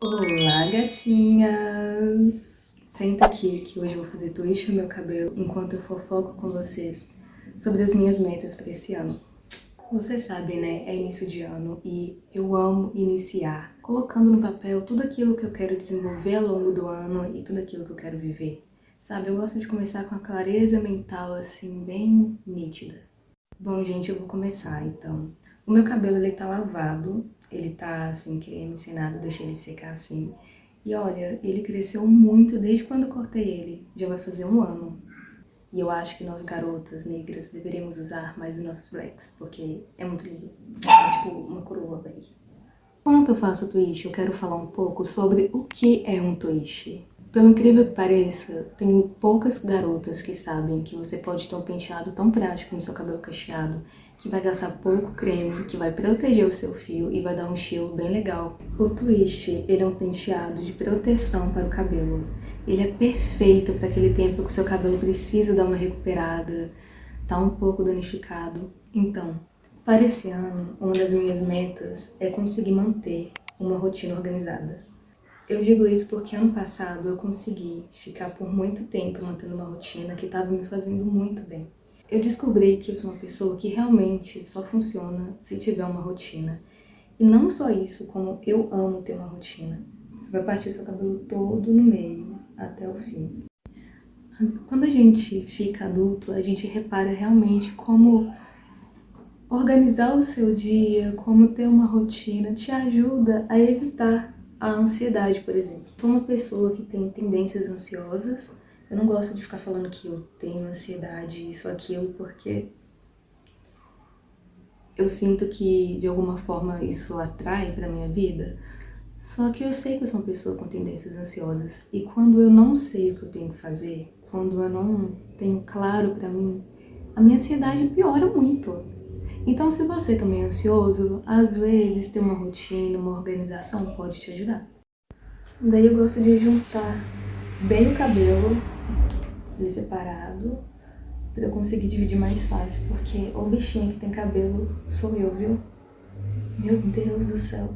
Olá, gatinhas! Senta aqui que hoje eu vou fazer twist no meu cabelo enquanto eu fofoco com vocês sobre as minhas metas para esse ano. Vocês sabem, né? É início de ano e eu amo iniciar colocando no papel tudo aquilo que eu quero desenvolver ao longo do ano e tudo aquilo que eu quero viver. Sabe, eu gosto de começar com a clareza mental assim, bem nítida. Bom, gente, eu vou começar então. O meu cabelo, ele tá lavado, ele tá sem creme, sem nada, deixei ele secar assim. E olha, ele cresceu muito desde quando eu cortei ele, já vai fazer um ano. E eu acho que nós garotas negras deveríamos usar mais os nossos blacks, porque é muito lindo. É tipo uma coroa, véi. Enquanto eu faço twist, eu quero falar um pouco sobre o que é um twist. Pelo incrível que pareça, tem poucas garotas que sabem que você pode ter um penteado tão prático no seu cabelo cacheado, que vai gastar pouco creme, que vai proteger o seu fio e vai dar um estilo bem legal. O twist, ele é um penteado de proteção para o cabelo. Ele é perfeito para aquele tempo que o seu cabelo precisa dar uma recuperada, tá um pouco danificado. Então, para esse ano, uma das minhas metas é conseguir manter uma rotina organizada. Eu digo isso porque ano passado eu consegui ficar por muito tempo mantendo uma rotina que estava me fazendo muito bem. Eu descobri que eu sou uma pessoa que realmente só funciona se tiver uma rotina. E não só isso, como eu amo ter uma rotina. Você vai partir o seu cabelo todo no meio, até o fim. Quando a gente fica adulto, a gente repara realmente como organizar o seu dia, como ter uma rotina, te ajuda a evitar a ansiedade, por exemplo. Sou uma pessoa que tem tendências ansiosas. Eu não gosto de ficar falando que eu tenho ansiedade, isso, aquilo, porque eu sinto que de alguma forma isso atrai pra minha vida. Só que eu sei que eu sou uma pessoa com tendências ansiosas. E quando eu não sei o que eu tenho que fazer, quando eu não tenho claro pra mim, a minha ansiedade piora muito. Então, se você também é ansioso, às vezes ter uma rotina, uma organização pode te ajudar. Daí eu gosto de juntar bem o cabelo, ele separado, pra eu conseguir dividir mais fácil, porque o bichinho que tem cabelo sou eu, viu? Meu Deus do céu.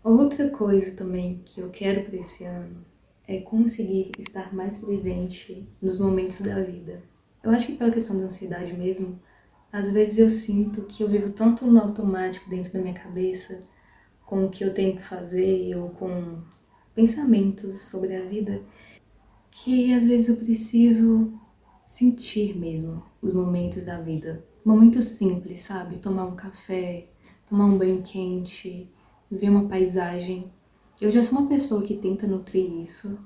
Outra coisa também que eu quero para esse ano é conseguir estar mais presente nos momentos da vida. Eu acho que pela questão da ansiedade mesmo, às vezes eu sinto que eu vivo tanto no automático dentro da minha cabeça, com o que eu tenho que fazer ou com pensamentos sobre a vida, que às vezes eu preciso sentir mesmo os momentos da vida. Momentos simples, sabe? Tomar um café, tomar um banho quente, ver uma paisagem. Eu já sou uma pessoa que tenta nutrir isso,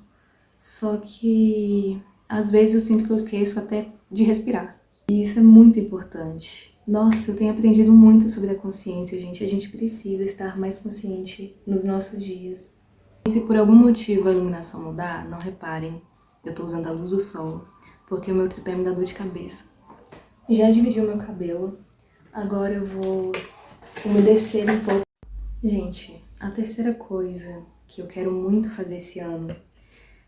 só que às vezes eu sinto que eu esqueço até de respirar. E isso é muito importante. Nossa, eu tenho aprendido muito sobre a consciência, gente. A gente precisa estar mais consciente nos nossos dias. E se por algum motivo a iluminação mudar, não reparem. Eu tô usando a luz do sol, porque o meu tripé me dá dor de cabeça. Já dividi o meu cabelo. Agora eu vou umedecer um pouco. Gente, a terceira coisa que eu quero muito fazer esse ano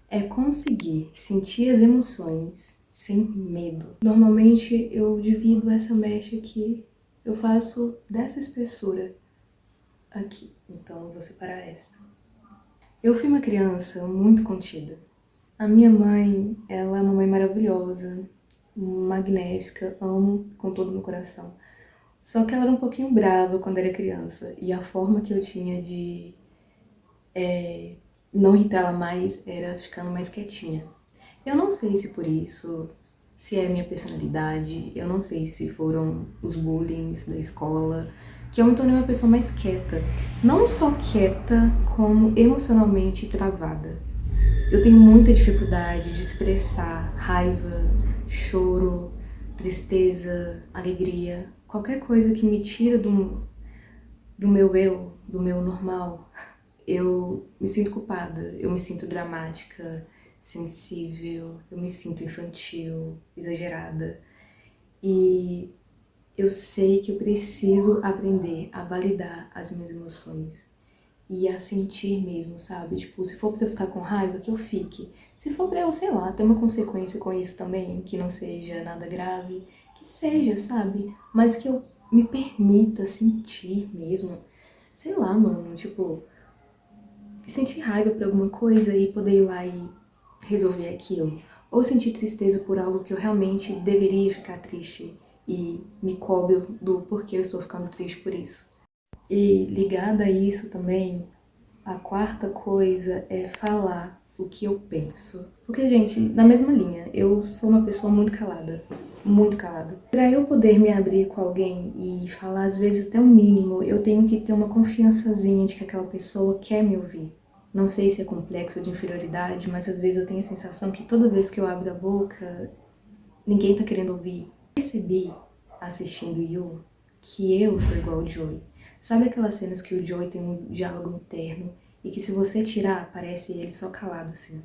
é conseguir sentir as emoções sem medo. Normalmente eu divido essa mecha aqui, eu faço dessa espessura aqui, então eu vou separar essa. Eu fui uma criança muito contida. A minha mãe, ela é uma mãe maravilhosa, magnífica, amo com todo o meu coração. Só que ela era um pouquinho brava quando era criança, e a forma que eu tinha de não irritar ela mais era ficando mais quietinha. Eu não sei se por isso, se é a minha personalidade, eu não sei se foram os bullying da escola, que eu me tornei uma pessoa mais quieta. Não só quieta, como emocionalmente travada. Eu tenho muita dificuldade de expressar raiva, choro, tristeza, alegria, qualquer coisa que me tira do meu eu, do meu normal. Eu me sinto culpada, eu me sinto dramática, sensível, eu me sinto infantil, exagerada. E eu sei que eu preciso aprender a validar as minhas emoções e a sentir mesmo, sabe? Tipo, se for pra eu ficar com raiva, que eu fique. Se for pra eu, sei lá, ter uma consequência com isso também, que não seja nada grave, que seja, sabe? Mas que eu me permita sentir mesmo, sei lá, mano, tipo, sentir raiva por alguma coisa e poder ir lá e resolver aquilo. Ou sentir tristeza por algo que eu realmente deveria ficar triste e me cobro do porquê eu estou ficando triste por isso. E ligada a isso também, a quarta coisa é falar o que eu penso. Porque, gente, na mesma linha, eu sou uma pessoa muito calada. Muito calada. Pra eu poder me abrir com alguém e falar, às vezes, até o mínimo, eu tenho que ter uma confiançazinha de que aquela pessoa quer me ouvir. Não sei se é complexo de inferioridade, mas às vezes eu tenho a sensação que toda vez que eu abro a boca, ninguém tá querendo ouvir. Percebi, assistindo You, que eu sou igual ao Joey. Sabe aquelas cenas que o Joey tem um diálogo interno e que se você tirar, parece ele só calado assim?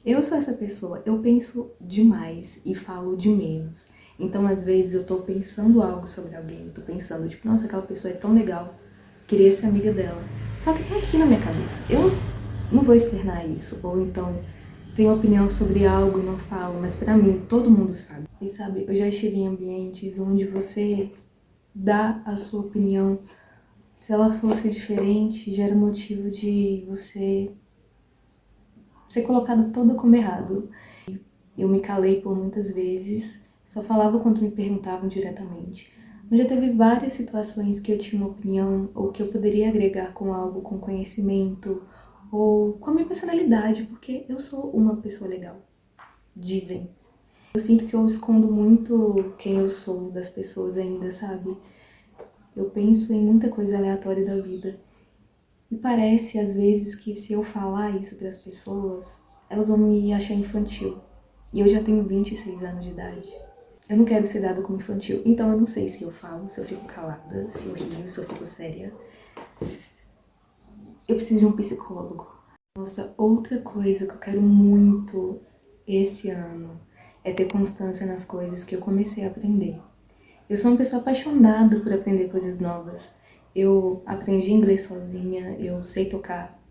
Eu sou essa pessoa, eu penso demais e falo de menos. Então, às vezes, eu tô pensando algo sobre alguém, eu tô pensando, tipo, nossa, aquela pessoa é tão legal, queria ser amiga dela. Só que tá aqui na minha cabeça. Eu não vou externar isso, ou então tenho opinião sobre algo e não falo, mas pra mim, todo mundo sabe. E sabe, eu já estive em ambientes onde você dá a sua opinião, se ela fosse diferente, gera motivo de você ser colocado toda como errado. Eu me calei por muitas vezes, só falava quando me perguntavam diretamente. Mas já teve várias situações que eu tinha uma opinião, ou que eu poderia agregar com algo, com conhecimento, ou com a minha personalidade, porque eu sou uma pessoa legal. Dizem. Eu sinto que eu escondo muito quem eu sou das pessoas ainda, sabe? Eu penso em muita coisa aleatória da vida. E parece, às vezes, que se eu falar isso para as pessoas, elas vão me achar infantil. E eu já tenho 26 anos de idade. Eu não quero ser dada como infantil. Então eu não sei se eu falo, se eu fico calada, se eu rio, se eu fico séria. Eu preciso de um psicólogo. Nossa, outra coisa que eu quero muito esse ano é ter constância nas coisas que eu comecei a aprender. Eu sou uma pessoa apaixonada por aprender coisas novas. Eu aprendi inglês sozinha, eu sei tocar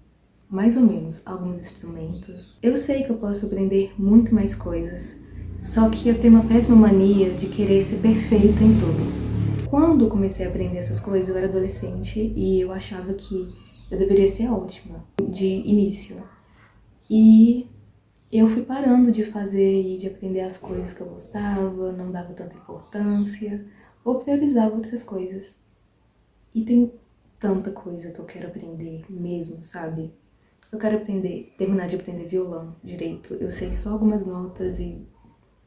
mais ou menos alguns instrumentos. Eu sei que eu posso aprender muito mais coisas, só que eu tenho uma péssima mania de querer ser perfeita em tudo. Quando eu comecei a aprender essas coisas, eu era adolescente e eu achava que eu deveria ser ótima de início. E eu fui parando de fazer e de aprender as coisas que eu gostava, não dava tanta importância, ou priorizava outras coisas. E tem tanta coisa que eu quero aprender mesmo, sabe? Eu quero aprender, terminar de aprender violão direito. Eu sei só algumas notas e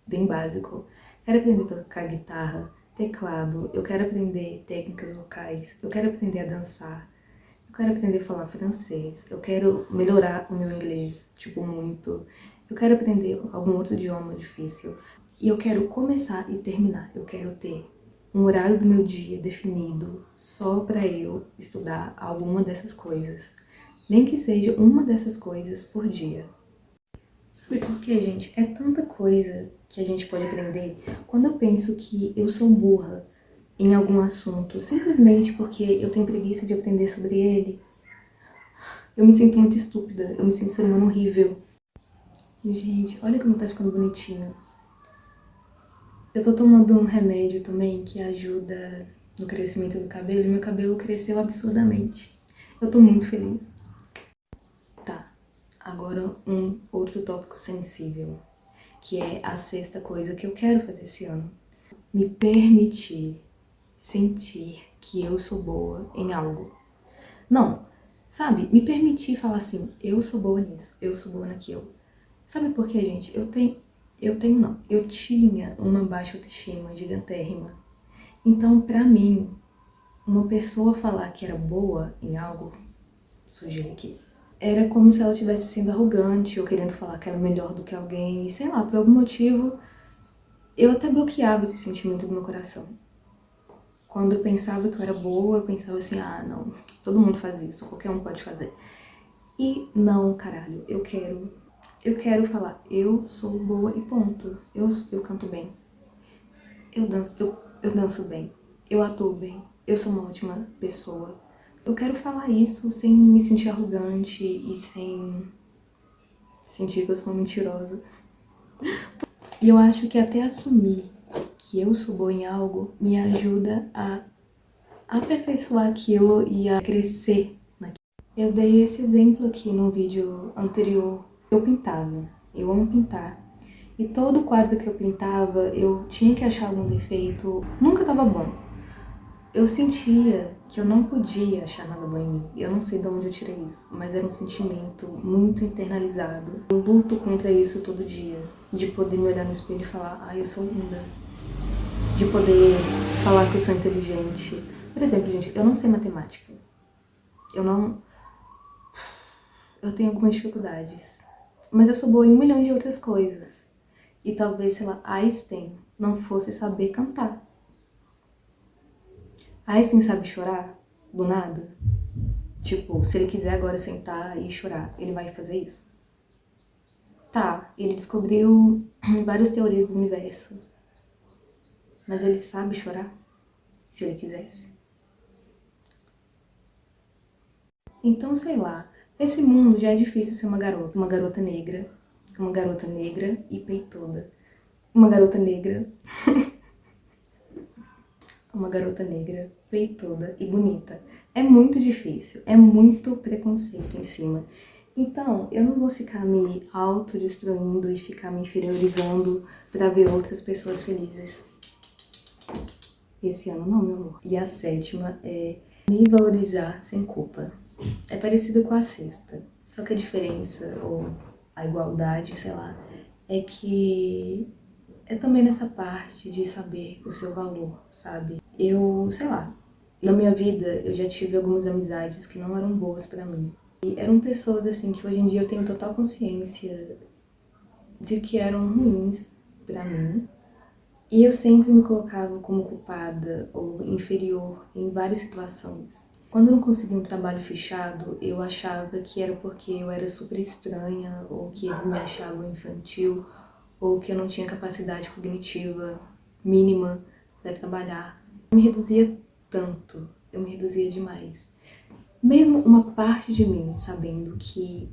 bem básico. Quero aprender a tocar guitarra, teclado. Eu quero aprender técnicas vocais. Eu quero aprender a dançar. Eu quero aprender a falar francês. Eu quero melhorar o meu inglês, tipo, muito. Eu quero aprender algum outro idioma difícil. E eu quero começar e terminar. Eu quero ter um horário do meu dia definido só para eu estudar alguma dessas coisas. Nem que seja uma dessas coisas por dia. Sabe por quê, gente? É tanta coisa que a gente pode aprender. Quando eu penso que eu sou burra em algum assunto, simplesmente porque eu tenho preguiça de aprender sobre ele, eu me sinto muito estúpida, eu me sinto ser humano horrível. Gente, olha como tá ficando bonitinho. Eu tô tomando um remédio também que ajuda no crescimento do cabelo e meu cabelo cresceu absurdamente. Eu tô muito feliz. Tá, agora um outro tópico sensível, que é a sexta coisa que eu quero fazer esse ano. Me permitir sentir que eu sou boa em algo. Não, sabe? Me permitir falar assim, eu sou boa nisso, eu sou boa naquilo. Sabe por quê, gente? Eu tinha uma baixa autoestima gigantérrima. Então, pra mim, uma pessoa falar que era boa em algo, sujei aqui, era como se ela estivesse sendo arrogante ou querendo falar que era melhor do que alguém. E sei lá, por algum motivo, eu até bloqueava esse sentimento do meu coração. Quando eu pensava que eu era boa, eu pensava assim, ah, não, todo mundo faz isso, qualquer um pode fazer. E não, caralho, eu quero falar, eu sou boa e ponto. Eu canto bem, eu danço bem, eu atuo bem, eu sou uma ótima pessoa. Eu quero falar isso sem me sentir arrogante e sem sentir que eu sou uma mentirosa. E eu acho que até assumir que eu sou boa em algo me ajuda a aperfeiçoar aquilo e a crescer naquilo. Eu dei esse exemplo aqui no vídeo anterior. Eu pintava, eu amo pintar. E todo quadro que eu pintava, eu tinha que achar algum defeito, nunca tava bom. Eu sentia que eu não podia achar nada bom em mim. Eu não sei de onde eu tirei isso, mas era um sentimento muito internalizado. Eu luto contra isso todo dia, de poder me olhar no espelho e falar, eu sou linda. De poder falar que eu sou inteligente. Por exemplo, gente, eu não sei matemática. Eu tenho algumas dificuldades. Mas eu sou boa em 1 milhão de outras coisas. E talvez, sei lá, Einstein não fosse saber cantar. Einstein sabe chorar do nada? Tipo, se ele quiser agora sentar e chorar, ele vai fazer isso? Tá, ele descobriu várias teorias do universo. Mas ele sabe chorar? Se ele quisesse. Então, sei lá, esse mundo já é difícil ser uma garota negra e peituda. Uma garota negra, uma garota negra, peituda e bonita. É muito difícil, é muito preconceito em cima. Então, eu não vou ficar me autodestruindo e ficar me inferiorizando pra ver outras pessoas felizes. Esse ano não, meu amor. E a 7ª é me valorizar sem culpa. É parecido com a 6ª, só que a diferença, ou a igualdade, sei lá, é que é também nessa parte de saber o seu valor, sabe? Eu, sei lá, na minha vida eu já tive algumas amizades que não eram boas pra mim. E eram pessoas, assim, que hoje em dia eu tenho total consciência de que eram ruins pra mim. E eu sempre me colocava como culpada ou inferior em várias situações. Quando eu não conseguia um trabalho fechado, eu achava que era porque eu era super estranha, ou que eles me achavam infantil, ou que eu não tinha capacidade cognitiva mínima para trabalhar. Eu me reduzia tanto, eu me reduzia demais. Mesmo uma parte de mim sabendo que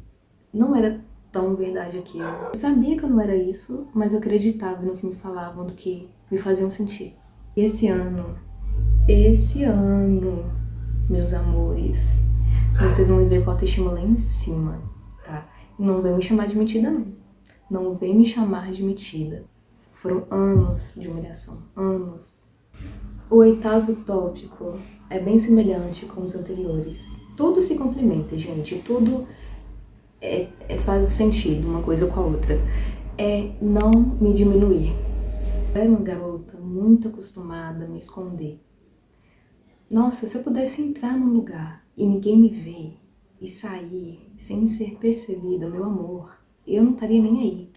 não era tão verdade aquilo. Eu sabia que eu não era isso, mas eu acreditava no que me falavam, do que me faziam sentir. E esse ano, meus amores, vocês vão me ver com a autoestima lá em cima, tá? E não vem me chamar de metida, não. Não vem me chamar de metida. Foram anos de humilhação, anos. O 8º tópico é bem semelhante com os anteriores. Tudo se complementa, gente, tudo faz sentido uma coisa com a outra. É não me diminuir. Eu era uma garota muito acostumada a me esconder. Nossa, se eu pudesse entrar num lugar e ninguém me ver e sair sem ser percebida, meu amor, eu não estaria nem aí.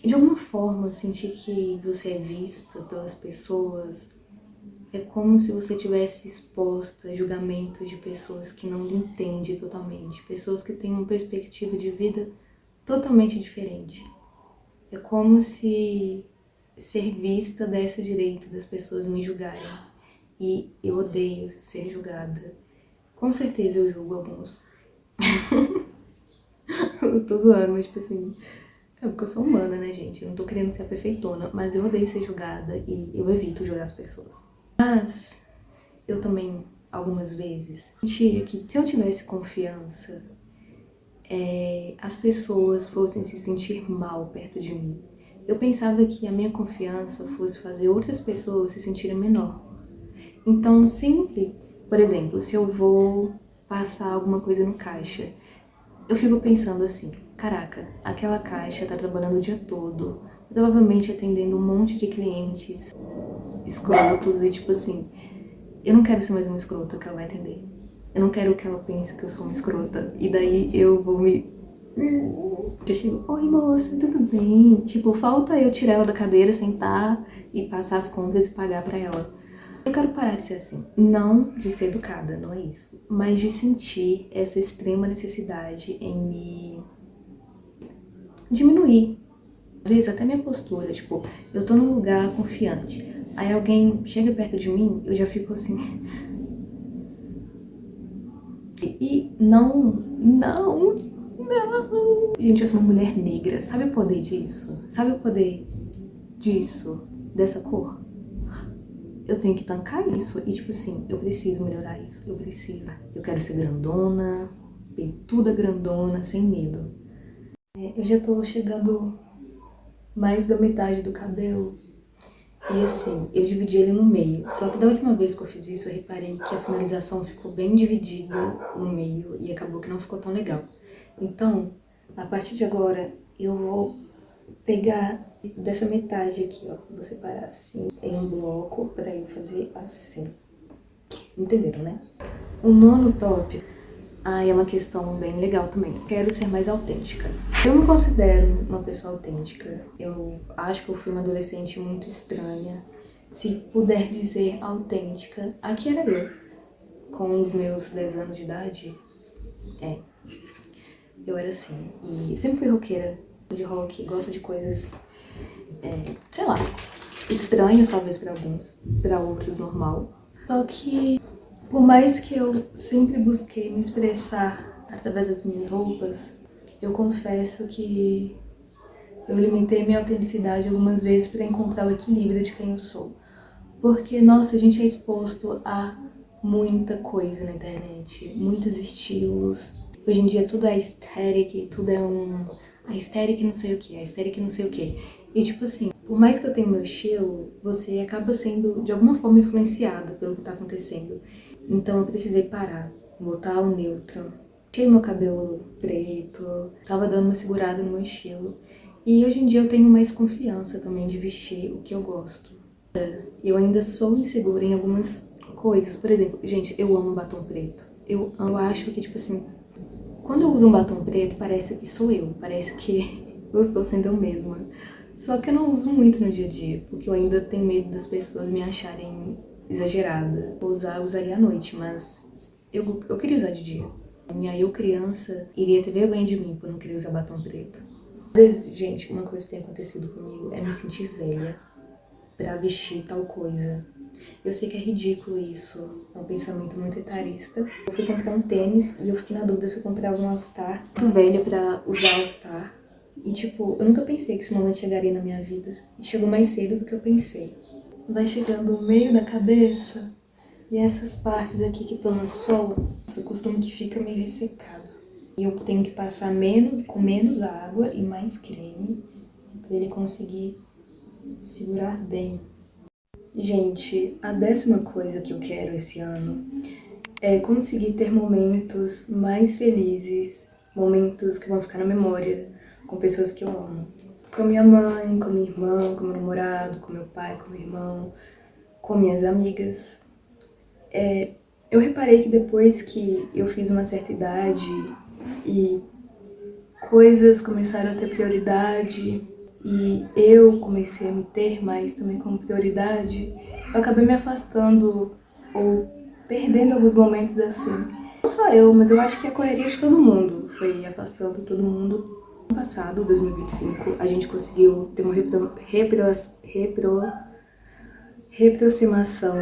De alguma forma, sentir que você é vista pelas pessoas é como se você tivesse exposta a julgamentos de pessoas que não lhe entendem totalmente, pessoas que têm uma perspectiva de vida totalmente diferente. É como se ser vista desse o direito das pessoas me julgarem. E eu odeio ser julgada. Com certeza eu julgo alguns. Eu tô zoando, mas tipo assim... É porque eu sou humana, né, gente? Eu não tô querendo ser a perfeitona, mas eu odeio ser julgada e eu evito julgar as pessoas. Mas eu também, algumas vezes, sentia que se eu tivesse confiança, as pessoas fossem se sentir mal perto de mim. Eu pensava que a minha confiança fosse fazer outras pessoas se sentirem menor. Então, sempre, por exemplo, se eu vou passar alguma coisa no caixa, eu fico pensando assim, caraca, aquela caixa tá trabalhando o dia todo, provavelmente atendendo um monte de clientes escrotos e tipo assim, eu não quero ser mais uma escrota que ela vai atender. Eu não quero que ela pense que eu sou uma escrota. E daí eu vou me... Eu chego, oi moça, tudo bem? Tipo, falta eu tirar ela da cadeira, sentar e passar as contas e pagar pra ela. Eu quero parar de ser assim. Não de ser educada, não é isso. Mas de sentir essa extrema necessidade em me diminuir. Às vezes até minha postura, tipo, eu tô num lugar confiante. Aí alguém chega perto de mim, eu já fico assim... E não. Gente, eu sou uma mulher negra. Sabe o poder disso? Sabe o poder disso? dessa cor. Eu tenho que tancar isso. E tipo assim, eu preciso melhorar isso. Eu preciso. Eu quero ser grandona, peituda grandona, sem medo. Eu já tô chegando mais da metade do cabelo. E assim, eu dividi ele no meio. Só que da última vez que eu fiz isso, eu reparei que a finalização ficou bem dividida no meio e acabou que não ficou tão legal. Então, a partir de agora, eu vou pegar dessa metade aqui, ó. Vou separar assim em um bloco pra eu fazer assim. Entenderam, né? O nono tópico, é uma questão bem legal também. Quero ser mais autêntica. Eu me considero uma pessoa autêntica. Eu acho que eu fui uma adolescente muito estranha. Se puder dizer autêntica, aqui era eu. Com os meus 10 anos de idade, eu era assim. E sempre fui roqueira, de rock, gosto de coisas, sei lá, estranhas talvez pra alguns, pra outros normal. Só que, por mais que eu sempre busquei me expressar através das minhas roupas, eu confesso que eu limitei minha autenticidade algumas vezes para encontrar o equilíbrio de quem eu sou. Porque, nossa, a gente é exposto a muita coisa na internet, muitos estilos. Hoje em dia tudo é aesthetic, tudo é aesthetic não sei o que, aesthetic não sei o que. E tipo assim, por mais que eu tenha meu estilo, você acaba sendo de alguma forma influenciado pelo que tá acontecendo. Então eu precisei parar, voltar ao neutro. Deixei meu cabelo preto, tava dando uma segurada no meu estilo. E hoje em dia eu tenho mais confiança também de vestir o que eu gosto. Eu ainda sou insegura em algumas coisas. Por exemplo, gente, eu amo batom preto. Eu acho que, tipo assim, quando eu uso um batom preto, parece que sou eu. Parece que eu estou sendo eu mesma. Só que eu não uso muito no dia a dia, porque eu ainda tenho medo das pessoas me acharem exagerada. Vou usar, eu usaria à noite, mas eu queria usar de dia. Minha eu criança iria ter vergonha de mim por não querer usar batom preto. Às vezes, gente, uma coisa que tem acontecido comigo é me sentir velha pra vestir tal coisa. Eu sei que é ridículo isso, é um pensamento muito etarista. Eu fui comprar um tênis e eu fiquei na dúvida se eu comprava um All-Star. Muito velha pra usar All-Star. E tipo, eu nunca pensei que esse momento chegaria na minha vida. E chegou mais cedo do que eu pensei. Vai chegando o meio da cabeça e essas partes aqui que tomam sol, eu costumo que fica meio ressecado. E eu tenho que passar com menos água e mais creme pra ele conseguir segurar bem. Gente, a 10ª coisa que eu quero esse ano é conseguir ter momentos mais felizes, momentos que vão ficar na memória, com pessoas que eu amo. Com minha mãe, com minha irmã, com meu namorado, com meu pai, com meu irmão, com minhas amigas. Eu reparei que depois que eu fiz uma certa idade e coisas começaram a ter prioridade e eu comecei a me ter mais também como prioridade, eu acabei me afastando ou perdendo alguns momentos assim. Não só eu, mas eu acho que a correria de todo mundo foi afastando todo mundo. No passado, 2025, a gente conseguiu ter uma reaproximação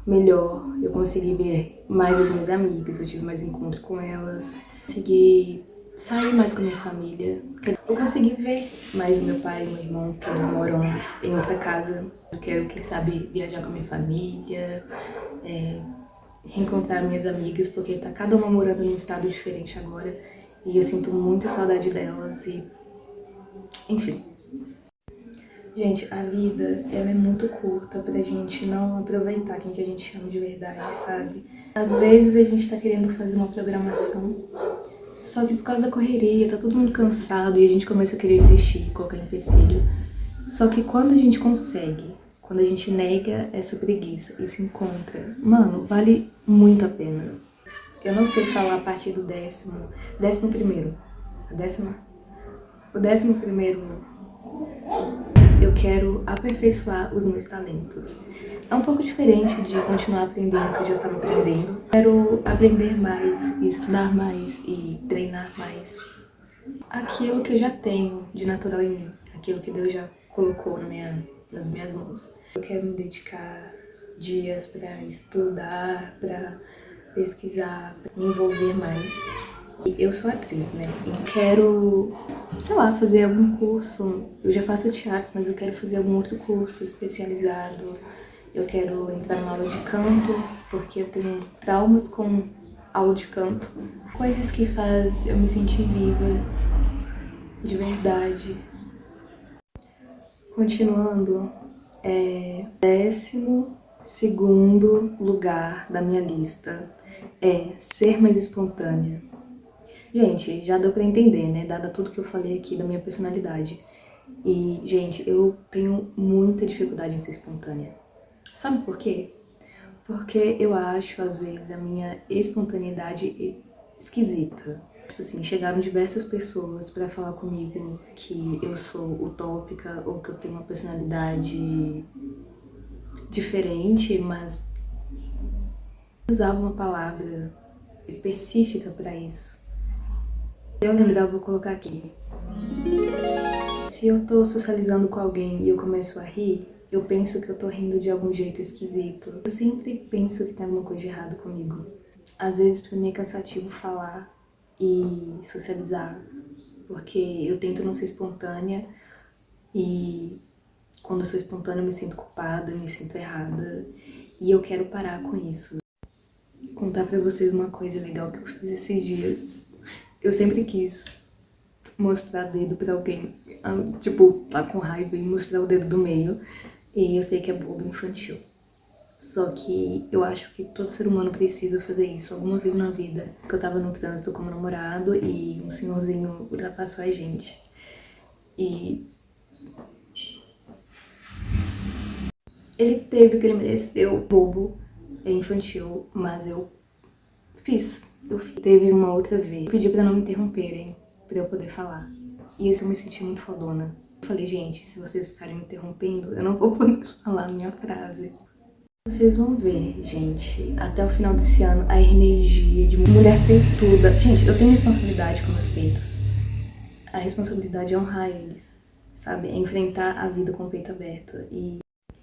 melhor. Eu consegui ver mais as minhas amigas, eu tive mais encontros com elas, consegui sair mais com a minha família. Eu consegui ver mais o meu pai e o meu irmão, que eles moram em outra casa. Eu quero, quem sabe, viajar com a minha família, reencontrar minhas amigas, porque tá cada uma morando num estado diferente agora. E eu sinto muita saudade delas e... enfim. Gente, a vida, ela é muito curta pra gente não aproveitar quem que a gente ama de verdade, sabe? Às vezes a gente tá querendo fazer uma programação, só que por causa da correria, tá todo mundo cansado e a gente começa a querer desistir, colocar empecilho. Só que quando a gente consegue, quando a gente nega essa preguiça e se encontra, mano, vale muito a pena. Eu não sei falar a partir do 11º, o 11º, eu quero aperfeiçoar os meus talentos. É um pouco diferente de continuar aprendendo o que eu já estava aprendendo. Quero aprender mais, e estudar mais e treinar mais aquilo que eu já tenho de natural em mim, aquilo que Deus já colocou nas minhas mãos. Eu quero me dedicar dias para estudar, para pesquisar, para me envolver mais. Eu sou atriz, né? E quero, sei lá, fazer algum curso. Eu já faço teatro, mas eu quero fazer algum outro curso especializado. Eu quero entrar numa aula de canto, porque eu tenho traumas com aula de canto. Coisas que faz eu me sentir viva, de verdade. Continuando, 12º lugar da minha lista é ser mais espontânea. Gente, já deu pra entender, né? Dada tudo que eu falei aqui da minha personalidade. E, gente, eu tenho muita dificuldade em ser espontânea. Sabe por quê? Porque eu acho, às vezes, a minha espontaneidade esquisita. Tipo assim, chegaram diversas pessoas pra falar comigo que eu sou utópica ou que eu tenho uma personalidade diferente, mas usava uma palavra específica pra isso. Se eu lembrar, eu vou colocar aqui. Se eu tô socializando com alguém e eu começo a rir, eu penso que eu tô rindo de algum jeito esquisito. Eu sempre penso que tem alguma coisa de errado comigo. Às vezes pra mim é cansativo falar e socializar, porque eu tento não ser espontânea e quando eu sou espontânea eu me sinto culpada, eu me sinto errada e eu quero parar com isso. Vou contar pra vocês uma coisa legal que eu fiz esses dias. Eu sempre quis mostrar dedo pra alguém, tipo, tá com raiva e mostrar o dedo do meio. E eu sei que é bobo infantil. Só que eu acho que todo ser humano precisa fazer isso alguma vez na vida. Eu tava no trânsito com meu namorado e um senhorzinho ultrapassou a gente. E ele teve o que ele mereceu, bobo, é infantil, mas eu fiz. Teve uma outra vez, eu pedi pra não me interromperem, pra eu poder falar. E isso eu me senti muito fodona. Eu falei, gente, se vocês ficarem me interrompendo, eu não vou poder falar a minha frase. Vocês vão ver, gente, até o final desse ano, a energia de mulher peituda. Gente, eu tenho responsabilidade com meus peitos. A responsabilidade é honrar eles, sabe? É enfrentar a vida com o peito aberto. E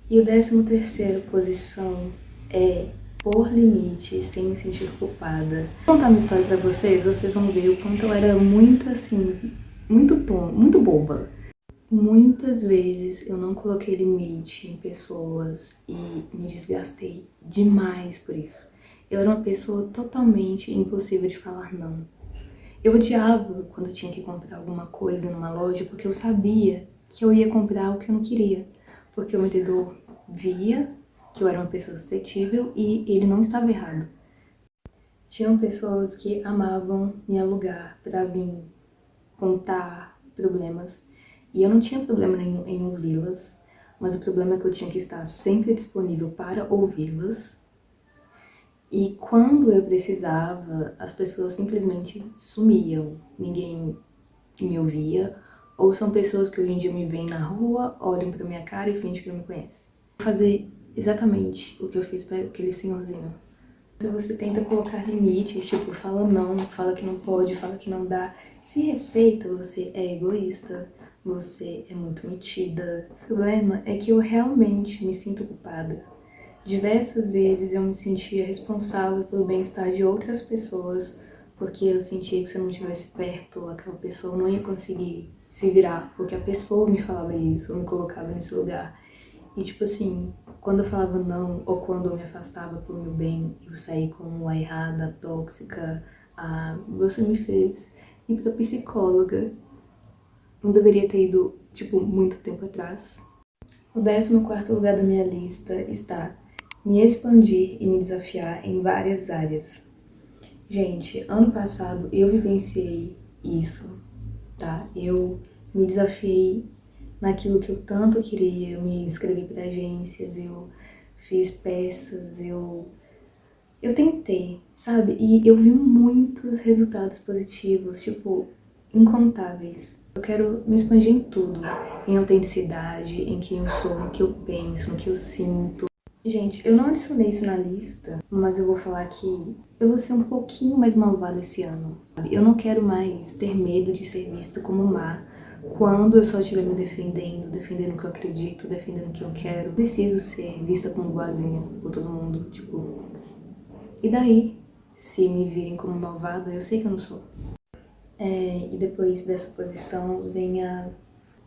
o 13ª posição é pôr limite sem me sentir culpada. Vou contar uma história pra vocês, vocês vão ver o quanto eu era muito assim, muito boba. Muitas vezes eu não coloquei limite em pessoas e me desgastei demais por isso. Eu era uma pessoa totalmente impossível de falar não. Eu odiava quando eu tinha que comprar alguma coisa numa loja porque eu sabia que eu ia comprar o que eu não queria. Porque o vendedor via que eu era uma pessoa suscetível e ele não estava errado. Tinham pessoas que amavam me alugar para vir contar problemas e eu não tinha problema nenhum em ouvi-las, mas o problema é que eu tinha que estar sempre disponível para ouvi-las. E quando eu precisava, as pessoas simplesmente sumiam, ninguém me ouvia, ou são pessoas que hoje em dia me veem na rua, olham pra minha cara e fingem que não me conhecem. Vou fazer exatamente o que eu fiz para aquele senhorzinho. Se você tenta colocar limites, tipo, fala não, fala que não pode, fala que não dá, se respeita, você é egoísta, você é muito metida. O problema é que eu realmente me sinto culpada. Diversas vezes eu me sentia responsável pelo bem-estar de outras pessoas, porque eu sentia que se eu não estivesse perto, aquela pessoa não ia conseguir se virar, porque a pessoa me falava isso, me colocava nesse lugar. E tipo assim, quando eu falava não, ou quando eu me afastava pelo meu bem, eu saí como a errada, a tóxica, você me fez ir pra psicóloga. Não deveria ter ido, tipo, muito tempo atrás. O 14º lugar da minha lista está me expandir e me desafiar em várias áreas. Gente, ano passado eu vivenciei isso, tá? Eu me desafiei naquilo que eu tanto queria, eu me inscrevi para agências, eu fiz peças, eu tentei, sabe? E eu vi muitos resultados positivos, tipo, incontáveis. Eu quero me expandir em tudo, em autenticidade, em quem eu sou, no que eu penso, no que eu sinto. Gente, eu não adicionei isso na lista, mas eu vou falar que eu vou ser um pouquinho mais malvada esse ano. Eu não quero mais ter medo de ser vista como má quando eu só estiver me defendendo, defendendo o que eu acredito, defendendo o que eu quero. Preciso ser vista como boazinha por todo mundo, tipo... E daí, se me virem como malvada, eu sei que eu não sou. E depois dessa posição vem a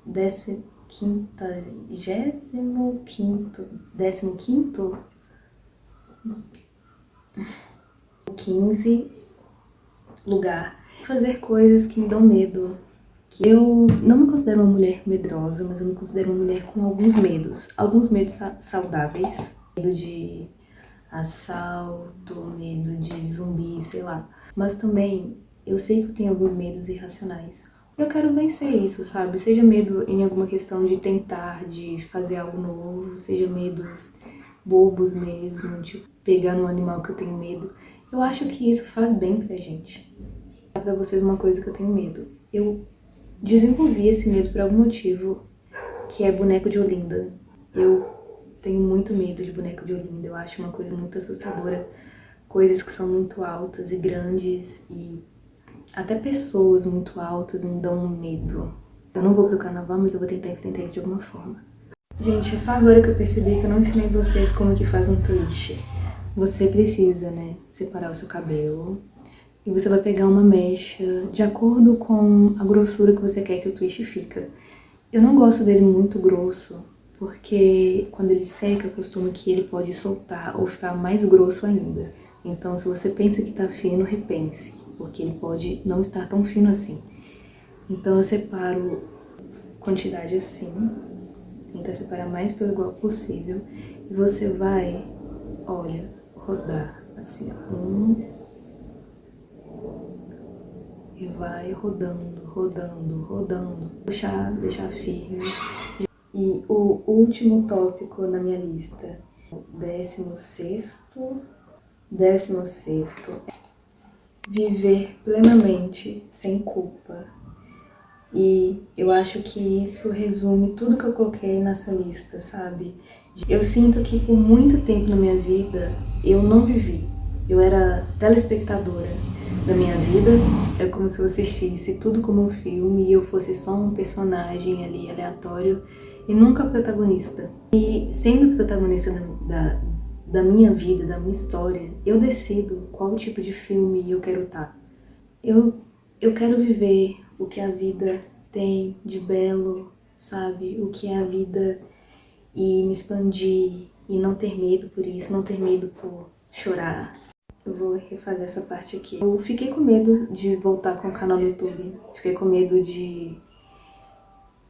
15º lugar. Fazer coisas que me dão medo. Que eu não me considero uma mulher medrosa, mas eu me considero uma mulher com alguns medos. Alguns medos saudáveis. Medo de assalto, medo de zumbi, sei lá. Mas também eu sei que eu tenho alguns medos irracionais. Eu quero vencer isso, sabe? Seja medo em alguma questão de tentar, de fazer algo novo, seja medos bobos mesmo, tipo pegar num animal que eu tenho medo. Eu acho que isso faz bem pra gente. Vou falar pra vocês uma coisa que eu tenho medo. Eu desenvolvi esse medo por algum motivo, que é boneco de Olinda. Eu tenho muito medo de boneco de Olinda, eu acho uma coisa muito assustadora. Coisas que são muito altas e grandes e até pessoas muito altas me dão medo. Eu não vou pro carnaval, mas eu vou tentar enfrentar isso de alguma forma. Gente, é só agora que eu percebi que eu não ensinei vocês como que faz um twist. Você precisa, né, separar o seu cabelo e você vai pegar uma mecha de acordo com a grossura que você quer que o twist fica. Eu não gosto dele muito grosso, porque quando ele seca, costuma que ele pode soltar ou ficar mais grosso ainda. Então, se você pensa que tá fino, repense, porque ele pode não estar tão fino assim. Então, eu separo quantidade assim, tenta separar mais pelo igual possível, e você vai, olha, rodar assim, ó, e vai rodando, rodando, rodando, puxar, deixar firme. E o último tópico na minha lista, 16º, é viver plenamente, sem culpa. E eu acho que isso resume tudo que eu coloquei nessa lista, sabe? Eu sinto que por muito tempo na minha vida eu não vivi. Eu era telespectadora da minha vida. É como se eu assistisse tudo como um filme e eu fosse só um personagem ali aleatório e nunca protagonista. E sendo protagonista da minha vida, da minha história, eu decido qual tipo de filme eu quero estar. Eu quero viver o que a vida tem de belo, sabe? O que é a vida e me expandir e não ter medo por isso, não ter medo por chorar. Eu vou refazer essa parte aqui. Eu fiquei com medo de voltar com o canal no YouTube. Fiquei com medo de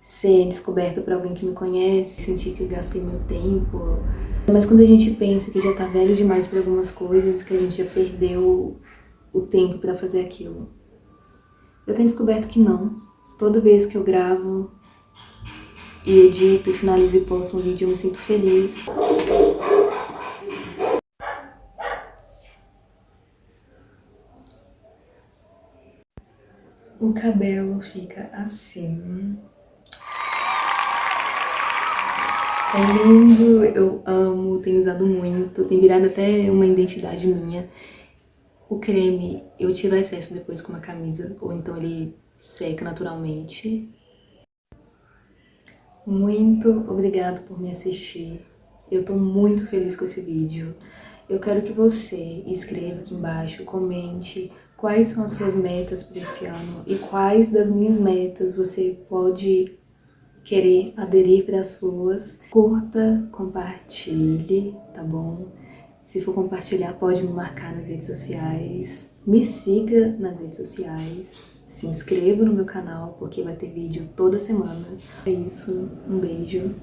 ser descoberta por alguém que me conhece, sentir que eu gastei meu tempo. Mas quando a gente pensa que já tá velho demais para algumas coisas, que a gente já perdeu o tempo para fazer aquilo. Eu tenho descoberto que não. Toda vez que eu gravo e edito e finalizo e posto um vídeo, eu me sinto feliz. O cabelo fica assim. É lindo, eu amo, tenho usado muito, tem virado até uma identidade minha. O creme, eu tiro o excesso depois com uma camisa, ou então ele seca naturalmente. Muito obrigado por me assistir. Eu tô muito feliz com esse vídeo. Eu quero que você escreva aqui embaixo, comente quais são as suas metas para esse ano e quais das minhas metas você pode querer aderir para as suas. Curta, compartilhe, tá bom? Se for compartilhar, pode me marcar nas redes sociais. Me siga nas redes sociais. Se inscreva no meu canal, porque vai ter vídeo toda semana. É isso, um beijo.